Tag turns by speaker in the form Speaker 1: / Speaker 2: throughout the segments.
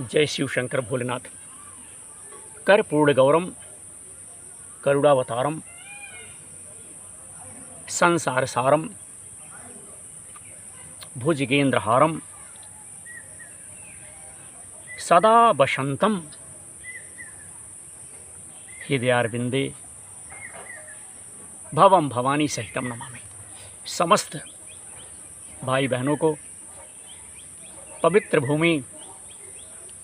Speaker 1: जय शिव शंकर भोलेनाथ। कर्पूर गौरम करुणावतारम संसार सारम भुजगेंद्रहारम सदा वसंतम हृदयारविंदे भवम भवानी सहितम नमामि। समस्त भाई बहनों को पवित्र भूमि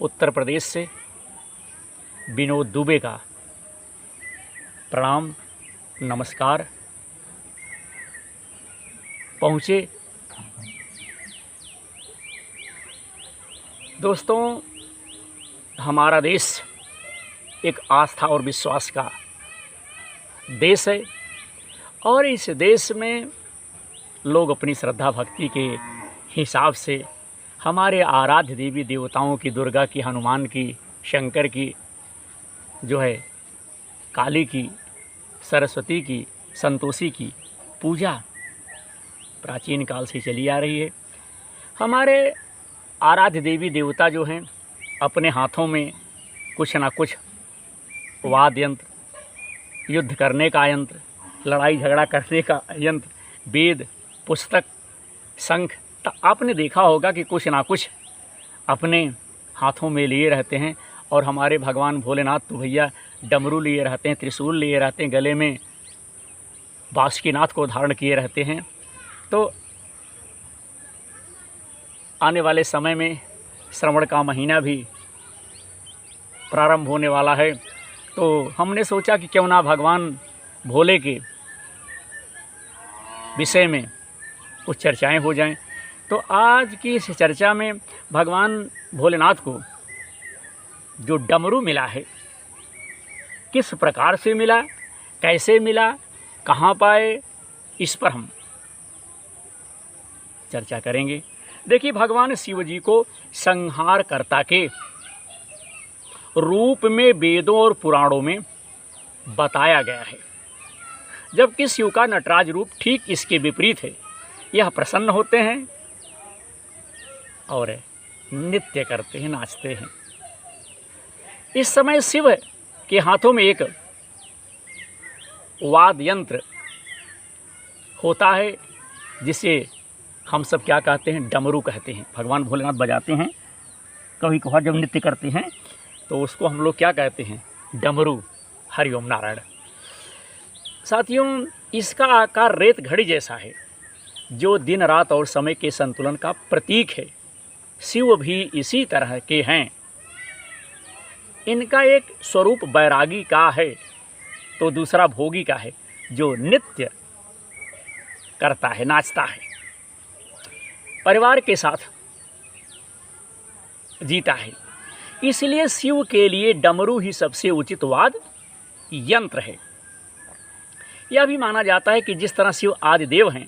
Speaker 1: उत्तर प्रदेश से विनोद दुबे का प्रणाम नमस्कार। पहुँचे दोस्तों, हमारा देश एक आस्था और विश्वास का देश है और इस देश में लोग अपनी श्रद्धा भक्ति के हिसाब से हमारे आराध्य देवी देवताओं की, दुर्गा की, हनुमान की, शंकर की, जो है काली की, सरस्वती की, संतोषी की पूजा प्राचीन काल से चली आ रही है। हमारे आराध्य देवी देवता जो हैं अपने हाथों में कुछ ना कुछ वाद्य यंत्र, युद्ध करने का यंत्र, लड़ाई झगड़ा करने का यंत्र, वेद, पुस्तक, शंख, तो आपने देखा होगा कि कुछ ना कुछ अपने हाथों में लिए रहते हैं। और हमारे भगवान भोलेनाथ तो भैया डमरू लिए रहते हैं, त्रिशूल लिए रहते हैं, गले में बासुकीनाथ को धारण किए रहते हैं। तो आने वाले समय में श्रावण का महीना भी प्रारंभ होने वाला है, तो हमने सोचा कि क्यों ना भगवान भोले के विषय में कुछ चर्चाएं हो जाएं। तो आज की इस चर्चा में भगवान भोलेनाथ को जो डमरू मिला है, किस प्रकार से मिला, कैसे मिला, कहाँ पाए, इस पर हम चर्चा करेंगे। देखिए, भगवान शिव जी को संहारकर्ता के रूप में वेदों और पुराणों में बताया गया है, जबकि शिव का नटराज रूप ठीक इसके विपरीत है। यह प्रसन्न होते हैं और नृत्य करते हैं, नाचते हैं। इस समय शिव के हाथों में एक वाद्य यंत्र होता है, जिसे हम सब क्या कहते हैं, डमरू कहते हैं। भगवान भोलेनाथ बजाते हैं, कभी कभार जब नृत्य करते हैं तो उसको हम लोग क्या कहते हैं, डमरू। हरिओम नारायण। साथियों, इसका आकार रेत घड़ी जैसा है, जो दिन रात और समय के संतुलन का प्रतीक है। शिव भी इसी तरह के हैं। इनका एक स्वरूप बैरागी का है तो दूसरा भोगी का है, जो नृत्य करता है, नाचता है, परिवार के साथ जीता है। इसलिए शिव के लिए डमरू ही सबसे उचित वाद्य यंत्र है। यह भी माना जाता है कि जिस तरह शिव आदि देव हैं,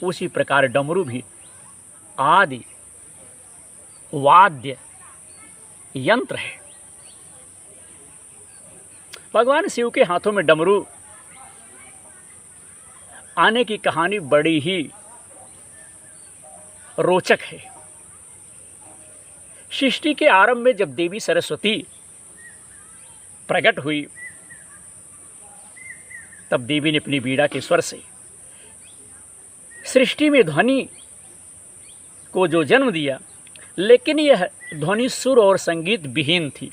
Speaker 1: उसी प्रकार डमरू भी आदि वाद्य यंत्र है। भगवान शिव के हाथों में डमरू आने की कहानी बड़ी ही रोचक है। सृष्टि के आरंभ में जब देवी सरस्वती प्रकट हुई, तब देवी ने अपनी बीड़ा के स्वर से सृष्टि में ध्वनि को जो जन्म दिया, लेकिन यह ध्वनि सुर और संगीत विहीन थी।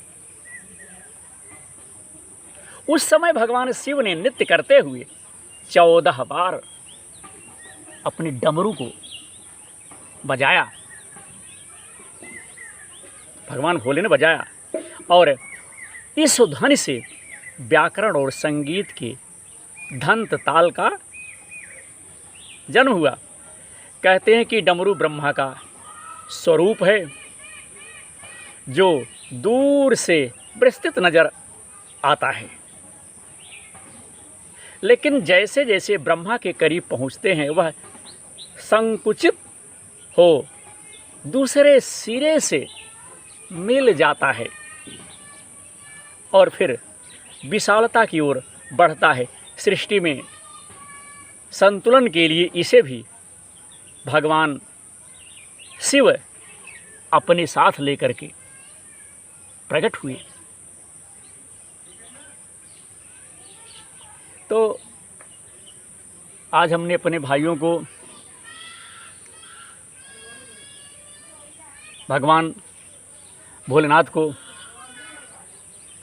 Speaker 1: उस समय भगवान शिव ने नृत्य करते हुए 14 बार अपने डमरू को बजाया। भगवान भोले ने बजाया और इस ध्वनि से व्याकरण और संगीत के धंत ताल का जन्म हुआ। कहते हैं कि डमरू ब्रह्मा का स्वरूप है, जो दूर से विस्तृत नजर आता है, लेकिन जैसे जैसे ब्रह्मा के करीब पहुंचते हैं, वह संकुचित हो दूसरे सिरे से मिल जाता है और फिर विशालता की ओर बढ़ता है। सृष्टि में संतुलन के लिए इसे भी भगवान शिव अपने साथ लेकर के प्रकट हुए। तो आज हमने अपने भाइयों को भगवान भोलेनाथ को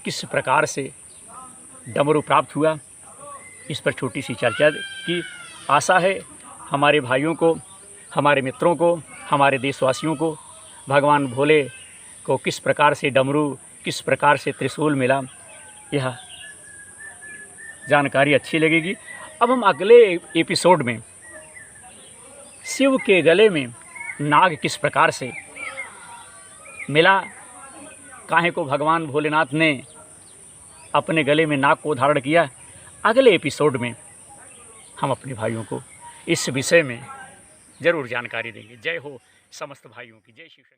Speaker 1: किस प्रकार से डमरू प्राप्त हुआ, इस पर छोटी सी चर्चा की। आशा है हमारे भाइयों को, हमारे मित्रों को, हमारे देशवासियों को भगवान भोले को किस प्रकार से डमरू, किस प्रकार से त्रिशूल मिला, यह जानकारी अच्छी लगेगी। अब हम अगले एपिसोड में शिव के गले में नाग किस प्रकार से मिला, काहे को भगवान भोलेनाथ ने अपने गले में नाग को धारण किया, अगले एपिसोड में हम अपने भाइयों को इस विषय में ज़रूर जानकारी देंगे। जय हो समस्त भाइयों की, जय शिव शंकर।